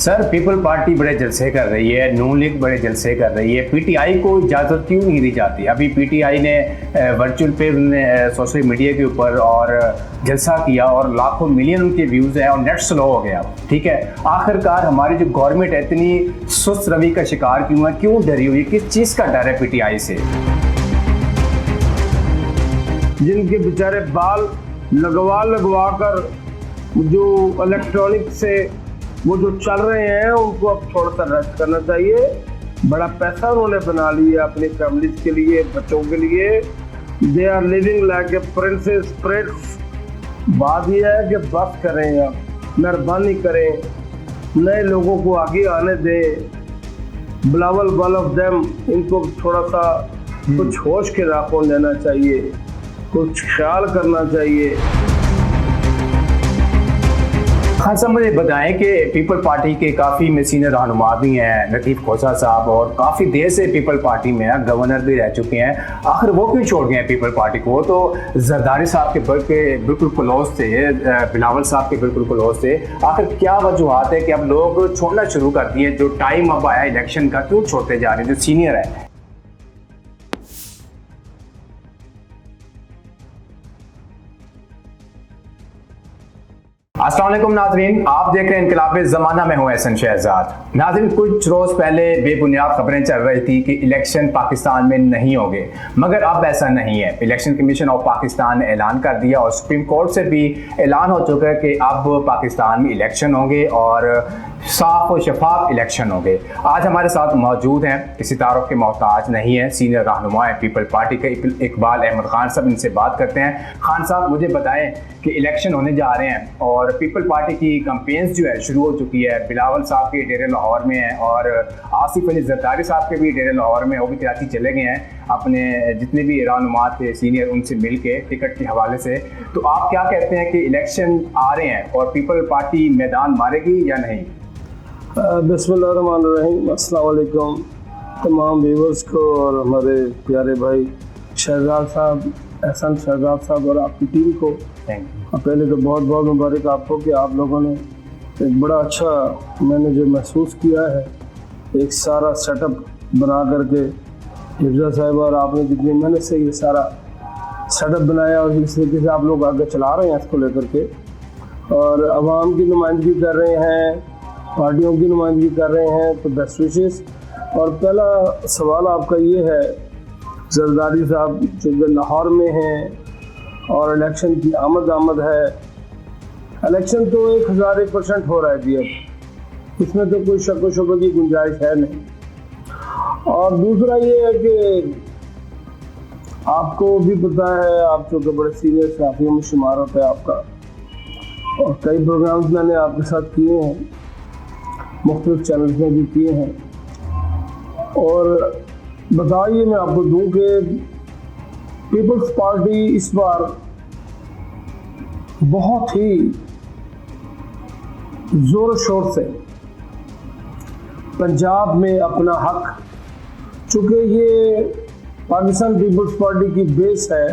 Sir people party बड़े जलसे कर रही है, नून लीग बड़े जलसे कर रही है, पीटीआई को इजाज़त क्यों नहीं दी जाती? अभी पीटीआई ने वर्चुअल पे सोशल मीडिया के ऊपर और जलसा किया और लाखों मिलियन उनके व्यूज़ हैं और नेट स्लो हो गया। ठीक है, आखिरकार हमारी जो गवर्नमेंट है इतनी सुस्त रवि का शिकार क्यों है, क्यों डरी हुई, किस चीज़ का डर है पीटीआई से? जिनके बेचारे बाल लगवा कर जो इलेक्ट्रॉनिक से वो जो चल रहे हैं उनको अब थोड़ा सा रेस्ट करना चाहिए। बड़ा पैसा उन्होंने बना लिया अपनी फैमिलीज के लिए, बच्चों के लिए। They are living like a princess prince. बात यह है कि बस करें, अब मेहरबानी करें, नए लोगों को आगे आने दें। बिलावल वन ऑफ देम, इनको थोड़ा सा कुछ होश के राखों लेना चाहिए, कुछ ख्याल करना चाहिए। खान साहब मुझे बताएं कि पीपल पार्टी के काफ़ी सीनियर रहनुमा भी हैं, लतीफ़ खोसा साहब, और काफ़ी देर से पीपल पार्टी में हैं, गवर्नर भी रह चुके हैं। आखिर वो क्यों छोड़ गए हैं पीपल पार्टी को? वो तो जरदारी साहब के बिल्कुल क्लोज थे, बिलावल साहब के बिल्कुल क्लोज थे। आखिर क्या वजूहत है कि अब लोग छोड़ना शुरू कर दिए? जो टाइम अब आया इलेक्शन का, क्यों छोड़ते जा रहे हैं जो सीनियर है? अस्सलाम वालेकुम नाज़रीन, आप देख रहे हैं इनकलाब ज़माना में हूँ एहसन शहजाद। नाज़रीन, कुछ रोज़ पहले बेबुनियाद खबरें चल रही थी कि इलेक्शन पाकिस्तान में नहीं होंगे, मगर अब ऐसा नहीं है। इलेक्शन कमीशन ऑफ पाकिस्तान ने ऐलान कर दिया और सुप्रीम कोर्ट से भी ऐलान हो चुका है कि अब पाकिस्तान में इलेक्शन होंगे और साफ और शफाफ इलेक्शन होंगे। आज हमारे साथ मौजूद हैं, किसी तारुफ के मोहताज नहीं है, सीनियर रहनुमा है पीपल पार्टी के इकबाल अहमद खान साहब। इनसे बात करते हैं। खान साहब, मुझे बताएं कि इलेक्शन होने जा रहे हैं और पीपल पार्टी की कैंपेन्स जो है शुरू हो चुकी है। बिलावल साहब के डेरे लाहौर में है और आसिफ अली जरदारी साहब के भी डेरे लाहौर में, वो भी कराची चले गए हैं अपने जितने भी रहनुमा थे सीनियर उनसे मिल के टिकट के हवाले से। तो आप क्या कहते हैं कि इलेक्शन आ रहे हैं और पीपल पार्टी मैदान मारेगी या नहीं? बिस्मिल्लाहिर्रहमानिर्रहीम। अस्सलाम वालेकुम तमाम व्यूअर्स को और हमारे प्यारे भाई शहजाद साहब, एहसन शहजाद साहब और आपकी टीम को पहले तो बहुत बहुत मुबारक आपको कि आप लोगों ने एक बड़ा अच्छा, मैंने जो महसूस किया है, एक सारा सेटअप बना करके हिफ्जा साहब और आपने जितनी मेहनत से ये सारा सेटअप बनाया और इस तरीके से आप लोग आगे चला रहे हैं इसको लेकर के, और आवाम की नुमाइंदगी कर रहे हैं, पार्टियों की नुमाइंदगी कर रहे हैं, तो बेस्ट विशेस। और पहला सवाल आपका ये है, जरदारी साहब चूँकि लाहौर में हैं और इलेक्शन की आमद है, इलेक्शन तो 1001% हो रहा है जी, अब इसमें तो कोई शक व शुबे की गुंजाइश है नहीं। और दूसरा ये है कि आपको भी पता है, आप चूँकि बड़े सीनियर सहाफ़ियों में शुमार होता है आपका, और कई प्रोग्राम्स मैंने आपके साथ किए हैं, मुख्तलिफ चैनल्स में भी किए हैं। और बताइए मैं आपको दूं कि पीपल्स पार्टी इस बार बहुत ही जोर शोर से पंजाब में अपना हक, चूँकि ये पाकिस्तान पीपल्स पार्टी की बेस है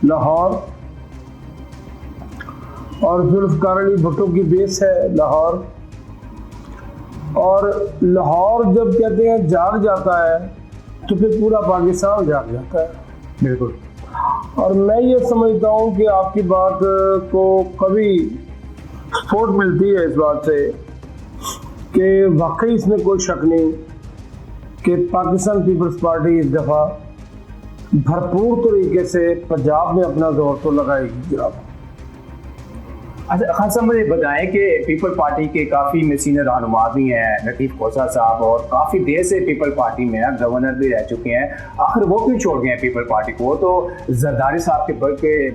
लाहौर और जुल्फ़िकार अली भुट्टो की बेस है लाहौर, और लाहौर जब कहते हैं जाग जाता है तो फिर पूरा पाकिस्तान जाग जाता है। बिल्कुल। और मैं ये समझता हूँ कि आपकी बात को कभी सपोर्ट मिलती है इस बात से कि वाकई इसमें कोई शक नहीं कि पाकिस्तान पीपल्स पार्टी इस दफ़ा भरपूर तरीके से पंजाब में अपना जोर तो लगाएगी। जनाब, अच्छा खान साहब, मुझे बताएं कि पीपल पार्टी के काफ़ी सीनियर रहनुमा भी हैं, लतीफ़ खोसा साहब, और काफ़ी देर से पीपल पार्टी में हैं, गवर्नर भी रह चुके हैं। आखिर वो क्यों छोड़ गए हैं पीपल पार्टी को? वो तो जरदारी साहब के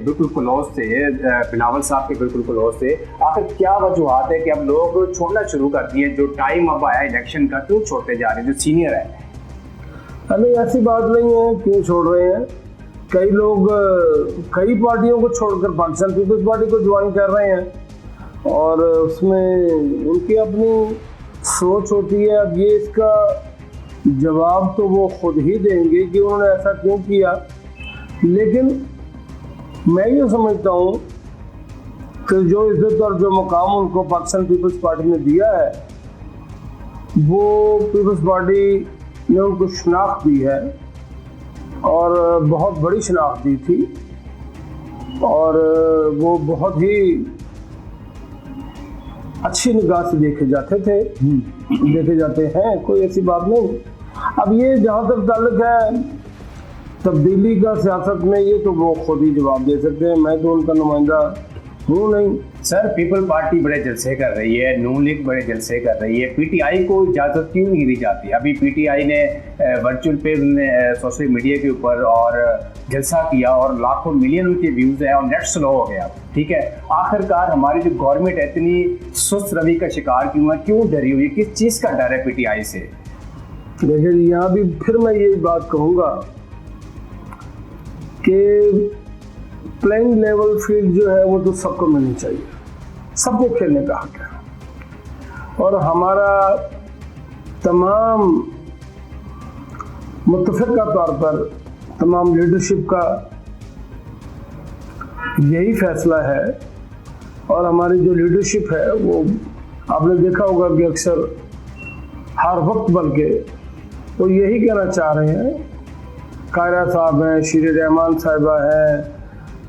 बिल्कुल क्लोज थे, बिलावल साहब के बिल्कुल क्लोज थे। आखिर क्या वजूहत है कि अब लोग छोड़ना शुरू कर दिए? जो टाइम अब आया इलेक्शन का, क्यों छोड़ते जा रहे हैं जो सीनियर है? नहीं, ऐसी बात नहीं है क्यों छोड़ रहे हैं। कई लोग कई पार्टियों को छोड़कर पाकिस्तान पीपल्स पार्टी को ज्वाइन कर रहे हैं और उसमें उनकी अपनी सोच होती है। अब ये इसका जवाब तो वो खुद ही देंगे कि उन्होंने ऐसा क्यों किया, लेकिन मैं ये समझता हूँ कि जो इज्जत और जो मुकाम उनको पाकिस्तान पीपल्स पार्टी ने दिया है वो पीपल्स पार्टी ने उनको शनाख्त दी है और बहुत बड़ी शनाख्त दी थी, और वो बहुत ही अच्छी निगाह से देखे जाते थे, देखे जाते हैं, कोई ऐसी बात नहीं। अब ये जहाँ तक ताल्लुक है तब्दीली का सियासत में, ये तो वो खुद ही जवाब दे सकते हैं, मैं तो उनका नुमाइंदा हूँ नहीं। सर पीपल पार्टी बड़े जलसे कर रही है, नून लीग बड़े जलसे कर रही है, पीटीआई को इजाज़त क्यों नहीं दी जाती? अभी पीटीआई ने वर्चुअल पे सोशल मीडिया के ऊपर और जलसा किया और लाखों मिलियन उनके व्यूज़ हैं और नेट स्लो हो गया, ठीक है। आखिरकार हमारी जो गवर्नमेंट है इतनी सुस्त रवि का शिकार क्यों है, क्यों डरी हुई है, किस चीज़ का डर है पीटीआई से? देखिए यहाँ भी फिर मैं यही बात कहूँगा कि प्लेइंग लेवल फील्ड जो है वो तो सबको मिलनी चाहिए, सबको खेलने का हक है, और हमारा तमाम मुत्तफ़िक़ा तौर पर तमाम लीडरशिप का यही फैसला है। और हमारी जो लीडरशिप है वो आपने देखा होगा कि अक्सर हर वक्त बल्कि वो यही कहना चाह रहे हैं, कायरा साहब हैं, शीर रहमान साहिबा हैं,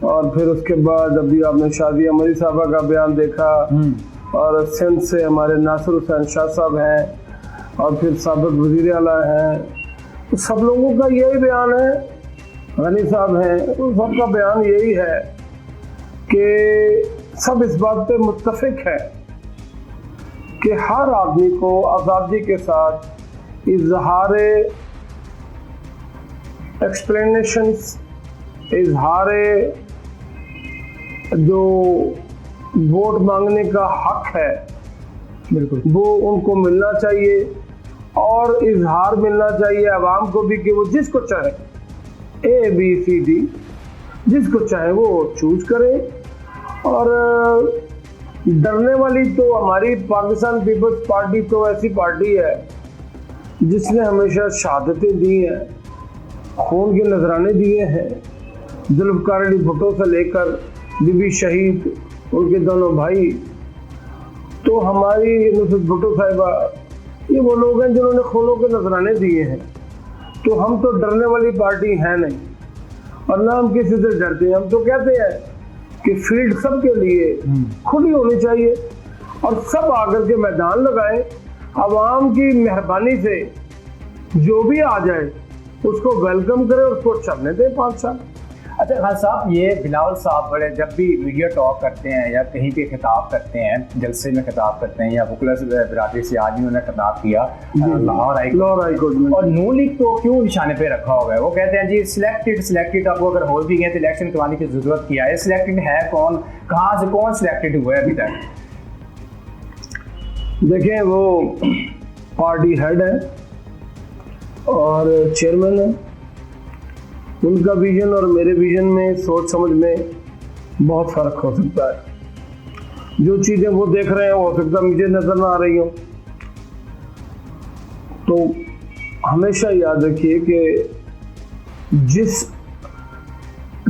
और फिर उसके बाद अभी आपने शादिया मरी साहबा का बयान देखा, और सिंध से हमारे नासिर हुसैन शाह साहब हैं, और फिर साबिक वज़ीर आला हैं, तो सब लोगों का यही बयान है, गनी साहब हैं, तो सबका बयान यही है कि सब इस बात पे मुत्तफ़िक़ है कि हर आदमी को आज़ादी के साथ इजहार एक्सप्लेनेशंस, इजहार जो वोट मांगने का हक है बिल्कुल वो उनको मिलना चाहिए, और इजहार मिलना चाहिए आवाम को भी कि वो जिसको चाहे ABCD जिसको चाहे वो चूज करे। और डरने वाली तो हमारी पाकिस्तान पीपल्स पार्टी तो ऐसी पार्टी है जिसने हमेशा शहादतें दी हैं, खून के नजराने दिए हैं, जुल्फ़िकार अली भुट्टो से लेकर बीबी शहीद, उनके दोनों भाई, तो हमारी नुसरत भुट्टो साहिबा, ये वो लोग हैं जिन्होंने खूनों के नजराने दिए हैं। तो हम तो डरने वाली पार्टी है नहीं, और ना हम किसी से डरते हैं। हम तो कहते हैं कि फील्ड सबके लिए खुली होनी चाहिए, और सब आकर के मैदान लगाएं, आवाम की मेहरबानी से जो भी आ जाए उसको वेलकम करें, उसको चलने दें 5 साल। अच्छा खान साहब, ये बिलावल साहब बड़े जब भी मीडिया टॉक करते हैं या कहीं पे खिताब करते हैं, जलसे में खिताब करते हैं, या वकला बिरादरी से आज भी उन्होंने खिताब किया लाहौर हाई कोर्ट में, और नून लीग तो क्यों निशाने पे रखा हुआ है? वो कहते हैं जी सिलेक्टेड अब अगर हो भी गए तो इलेक्शन करवाने की जरूरत क्या है? सिलेक्टेड है कौन, कहाँ से कौन सिलेक्टेड हुआ है अभी तक? देखें, वो पार्टी हेड है और चेयरमैन है, उनका विजन और मेरे विजन में, सोच समझ में बहुत फ़र्क हो सकता है। जो चीज़ें वो देख रहे हैं हो सकता है मुझे नज़र ना आ रही हो। तो हमेशा याद रखिए कि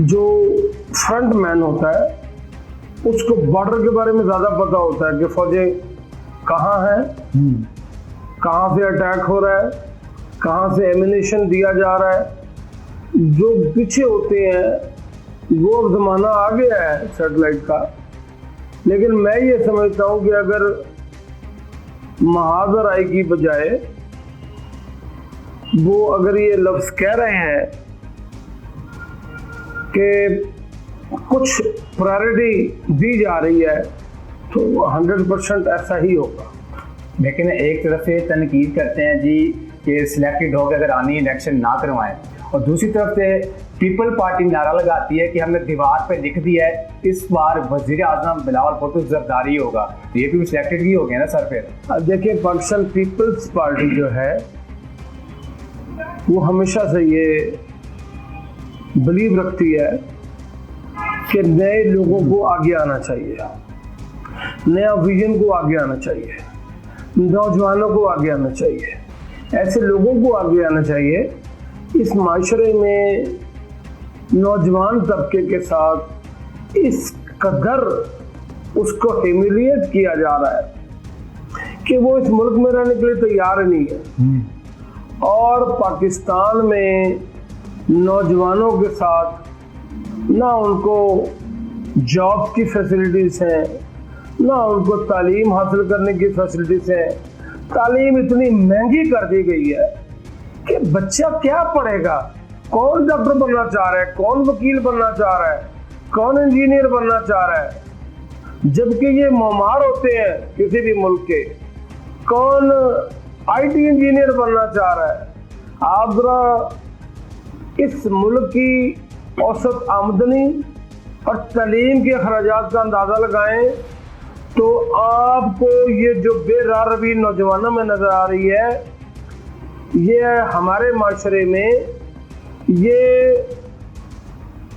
जो फ्रंट मैन होता है उसको बॉर्डर के बारे में ज़्यादा पता होता है कि फौजें कहाँ हैं, कहाँ से अटैक हो रहा है, कहाँ से एमिनेशन दिया जा रहा है। जो पीछे होते हैं वो अब ज़माना आ गया है सैटेलाइट का, लेकिन मैं ये समझता हूँ कि अगर महाजर आई की बजाय वो अगर ये लफ्ज़ कह रहे हैं कि कुछ प्रायोरिटी दी जा रही है तो 100% ऐसा ही होगा। लेकिन एक तरफ से तनकीद करते हैं जी कि सिलेक्टेड होकर अगर आनी इलेक्शन ना करवाएं, और दूसरी तरफ से पीपल पार्टी नारा लगाती है कि हमने दीवार पे लिख दिया है इस बार वजीर आजम बिलावल भुट्टो जरदारी होगा, तो ये भी सिलेक्टेड ही हो गया ना सर फिर? देखिए, पाकिस्तान पीपल्स पार्टी जो है वो हमेशा से ये बिलीव रखती है कि नए लोगों को आगे आना चाहिए, नया विजन को आगे आना चाहिए, नौजवानों को आगे आना चाहिए, ऐसे लोगों को आगे आना चाहिए। इस माशरे में नौजवान तबके के साथ इस कदर उसको ह्यूमिलिएट किया जा रहा है कि वो इस मुल्क में रहने के लिए तैयार नहीं है। और पाकिस्तान में नौजवानों के साथ ना उनको जॉब की फैसिलिटीज हैं, ना उनको तालीम हासिल करने की फैसिलिटीज हैं। तालीम इतनी महंगी कर दी गई है कि बच्चा क्या पढ़ेगा, कौन डॉक्टर बनना चाह रहा है, कौन वकील बनना चाह रहा है, कौन इंजीनियर बनना चाह रहा है, जबकि ये ममार होते हैं किसी भी मुल्क के। कौन आईटी इंजीनियर बनना चाह रहा है। आप जरा इस मुल्क की औसत आमदनी और तालीम के अखराजात का अंदाजा लगाएं तो आपको ये जो बेरारवी नौजवानों में नजर आ रही है, ये हमारे माशरे में ये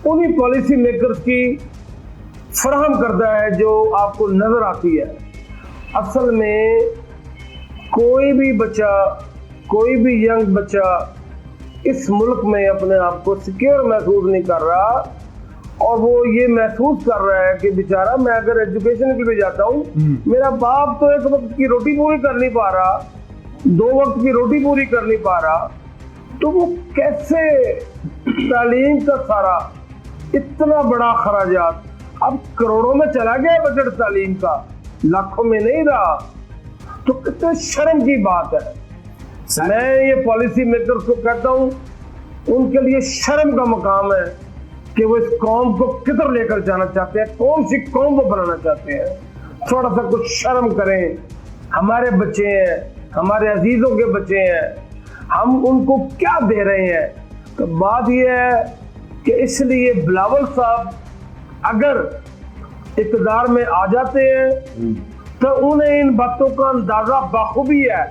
उन्हीं पॉलिसी मेकर्स की फराहम करता है जो आपको नजर आती है। असल में कोई भी बच्चा, कोई भी यंग बच्चा इस मुल्क में अपने आप को सिक्योर महसूस नहीं कर रहा, और वो ये महसूस कर रहा है कि बेचारा मैं अगर एजुकेशन के लिए जाता हूँ, मेरा बाप तो एक वक्त की रोटी पूरी कर नहीं पा रहा, 2 वक्त की रोटी पूरी कर नहीं पा रहा, तो वो कैसे तालीम का सारा इतना बड़ा खराजात अब करोड़ों में चला गया बजट तालीम का, लाखों में नहीं रहा। तो कितने शर्म की बात है। मैं ये पॉलिसी मेकर्स को कहता हूँ, उनके लिए शर्म का मकाम है कि वो इस कौम को किधर लेकर जाना चाहते हैं, कौन सी कौम को बनाना चाहते हैं। थोड़ा सा कुछ शर्म करें। हमारे बच्चे हैं, हमारे अजीजों के बच्चे हैं, हम उनको क्या दे रहे हैं। तो बात यह है कि इसलिए बिलावल साहब अगर इक़्तिदार में आ जाते हैं तो उन्हें इन बातों का अंदाजा बाखूबी है,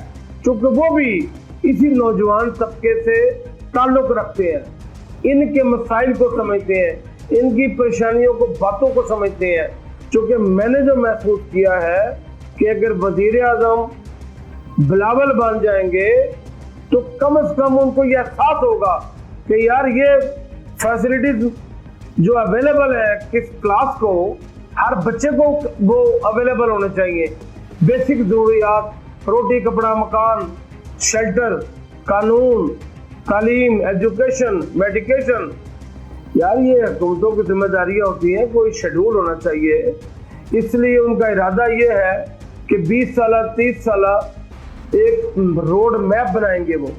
क्योंकि वो भी इसी नौजवान तबके से ताल्लुक रखते हैं, इनके मसाइल को समझते हैं, इनकी परेशानियों को, बातों को समझते हैं। क्योंकि मैंने जो महसूस किया है कि अगर वजीर आज़म बिलावल बन जाएंगे तो कम से कम उनको यह एहसास होगा कि यार ये फैसिलिटीज जो अवेलेबल है किस क्लास को, हर बच्चे को वो अवेलेबल होने चाहिए। बेसिक जरूरियात, रोटी, कपड़ा, मकान, शेल्टर, कानून, तालीम, एजुकेशन, मेडिकेशन। यार ये हुकूमतों की जिम्मेदारियां होती हैं, कोई शेड्यूल होना चाहिए। इसलिए उनका इरादा ये है कि 20 साल 30 साल एक रोड मैप बनाएंगे वो,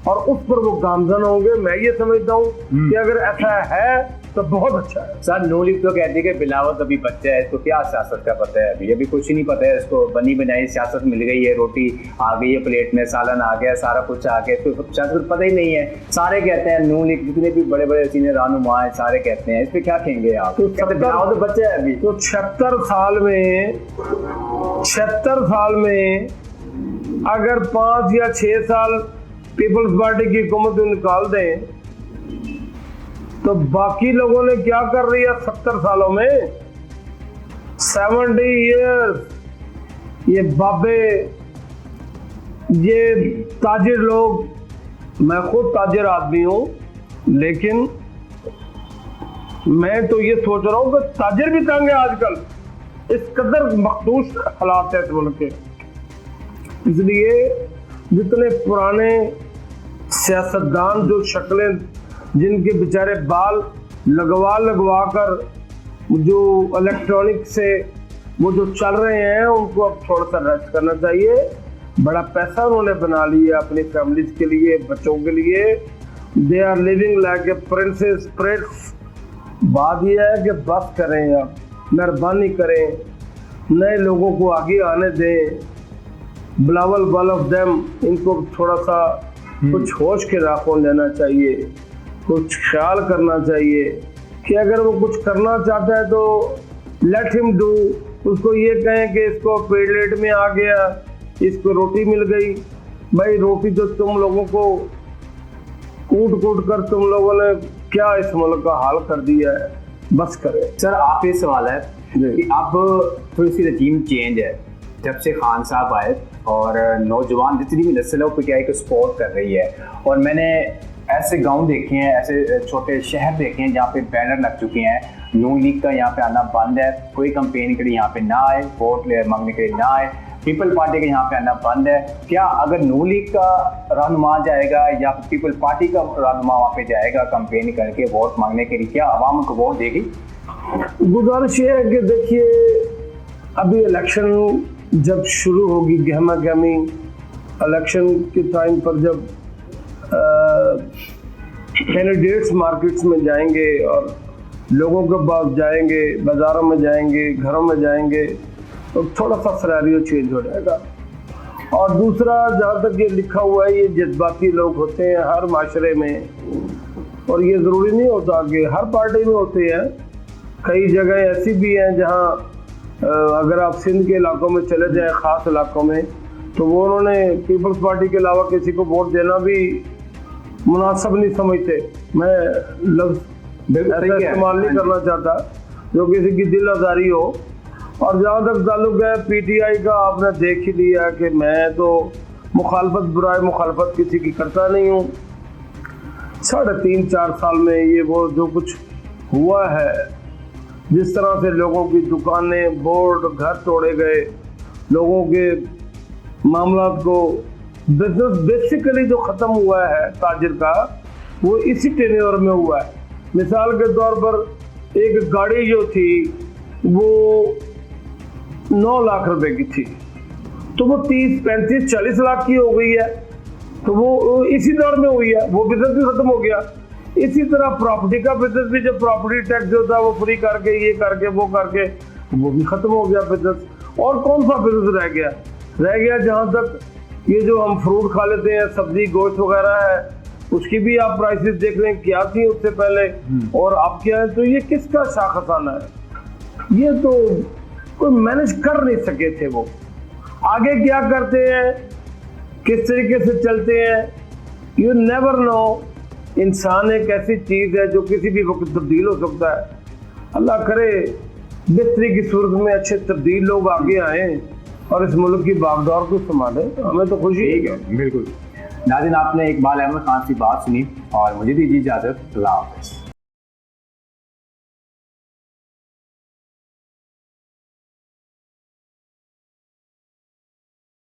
और उस पर वो गामजन होंगे। मैं ये समझता हूँ कि अगर ऐसा है तो बहुत अच्छा है। सर नून लीग तो कहती है कि बिलावल अभी बच्चा है, इसको क्या सियासत का पता है, अभी कुछ नहीं पता है इसको। बनी बनाई सियासत मिल गई है, रोटी आ गई है प्लेट में, सालन आ गया, सारा कुछ आ गया, इसको सियासत पता ही नहीं है। सारे कहते हैं, नून लीग जितने भी बड़े बड़े सीनियर रहनुमा हैं सारे कहते हैं। इस पे क्या कहेंगे आप? तो बिलावल तो बच्चा है अभी। तो 76 साल में अगर 5 या 6 साल पीपल्स पार्टी की हुकूमत निकाल दें तो बाकी लोगों ने क्या कर रही है 70 सालों में, 70 ईयर्स। ये बाबे, ये ताजिर लोग, मैं खुद ताजिर आदमी हूं, लेकिन मैं तो ये सोच रहा हूं कि ताजिर भी तंग है आजकल, इस कदर मखदूश हालात है इस मुल्क के। इसलिए जितने पुराने सियासतदान जो शक्लें, जिनके बेचारे बाल लगवा कर जो इलेक्ट्रॉनिक से वो जो चल रहे हैं, उनको अब थोड़ा सा रेस्ट करना चाहिए। बड़ा पैसा उन्होंने बना लिया अपनी फैमिलीज के लिए, बच्चों के लिए। They are living like a princess prince. बात यह है कि बस करें, अब मेहरबानी करें, नए लोगों को आगे आने दें। बिलावल वन ऑफ देम, इनको थोड़ा सा कुछ होश के राखों लेना चाहिए, कुछ ख्याल करना चाहिए कि अगर वो कुछ करना चाहता है तो लेट हिम डू। उसको ये कहें कि इसको प्लेट में आ गया, इसको रोटी मिल गई। भाई रोटी तो तुम लोगों को कूट कर तुम लोगों ने क्या इस मुल्क का हाल कर दिया है, बस करें। सर आप ये सवाल है कि अब थोड़ी सी रजीम चेंज है, जब से खान साहब आए और नौजवान जितनी भी नस्ल है वो पीटीआई को सपोर्ट कर रही है। और मैंने ऐसे गांव देखे हैं, ऐसे छोटे शहर देखे हैं जहाँ पे बैनर लग चुके हैं, नून लीग का यहाँ पे आना बंद है, कोई कंपेन के लिए यहाँ पे ना आए, वोट मांगने के लिए ना आए। पीपल पार्टी का यहाँ पे आना बंद है। क्या अगर नून लीग का रहनुमा जाएगा या फिर पीपल पार्टी का रहनुमा वहाँ पे जाएगा कैंपेन करके वोट मांगने के लिए, क्या आवाम उनको वोट देगी? गुजारिश ये है कि देखिए, अभी इलेक्शन जब शुरू होगी, गहमा गहमी इलेक्शन के टाइम पर जब कैंडिडेट्स मार्केट्स में जाएंगे और लोगों के पास जाएंगे, बाज़ारों में जाएंगे, घरों में जाएंगे, तो थोड़ा सा सिनेरियो चेंज हो जाएगा। और दूसरा, जहाँ तक ये लिखा हुआ है, ये जज्बाती लोग होते हैं हर माशरे में, और ये ज़रूरी नहीं होता कि हर पार्टी में होते हैं। कई जगह ऐसी भी हैं जहाँ अगर आप सिंध के इलाकों में चले जाएं, ख़ास इलाकों में, तो वो उन्होंने पीपल्स पार्टी के अलावा किसी को वोट देना भी मुनासिब नहीं समझते। मैं लफ्ज़ ऐसा इस्तेमाल नहीं करना चाहता जो किसी की दिल आज़ारी हो। और जहाँ तक ताल्लुक है पीटीआई का, आपने देख ही लिया कि मैं तो मुखालफत, बुराई मुखालफत किसी की करता नहीं हूँ। 3.5-4 साल में ये वो जो कुछ हुआ है, जिस तरह से लोगों की दुकानें, बोर्ड, घर तोड़े गए, लोगों के मामलात को, बिजनेस बेसिकली जो ख़त्म हुआ है ताजिर का, वो इसी टेन्योर में हुआ है। मिसाल के तौर पर एक गाड़ी जो थी वो 9 लाख रुपए की थी, तो वो 30, 35, 40 लाख की हो गई है। तो वो इसी दौर में हुई है, वो बिजनेस भी खत्म हो गया। इसी तरह प्रॉपर्टी का बिजनेस भी, जब प्रॉपर्टी टैक्स जो था वो फ्री करके, ये करके, वो करके, वो भी खत्म हो गया बिजनेस। और कौन सा बिजनेस रह गया जहाँ तक ये जो हम फ्रूट खा लेते हैं, सब्जी, गोश्त वगैरह है, उसकी भी आप प्राइसेस देख रहे हैं क्या थी उससे पहले और अब क्या है। तो ये किसका शाखसाना है? ये तो कोई मैनेज कर नहीं सके थे। वो आगे क्या करते हैं, किस तरीके से चलते हैं, यू नेवर नो। इंसान एक ऐसी चीज़ है जो किसी भी वक्त तब्दील हो सकता है। अल्लाह करे बेहतरी की सूरत में अच्छे तब्दील लोग आगे आए और इस मुल्क की बागडोर को संभाले, हमें तो खुशी है। बिल्कुल। नाज़रीन, आपने इकबाल अहमद खान से बात सुनी और मुझे दीजिए इजाज़त। अल्लाह हाफ़िज़।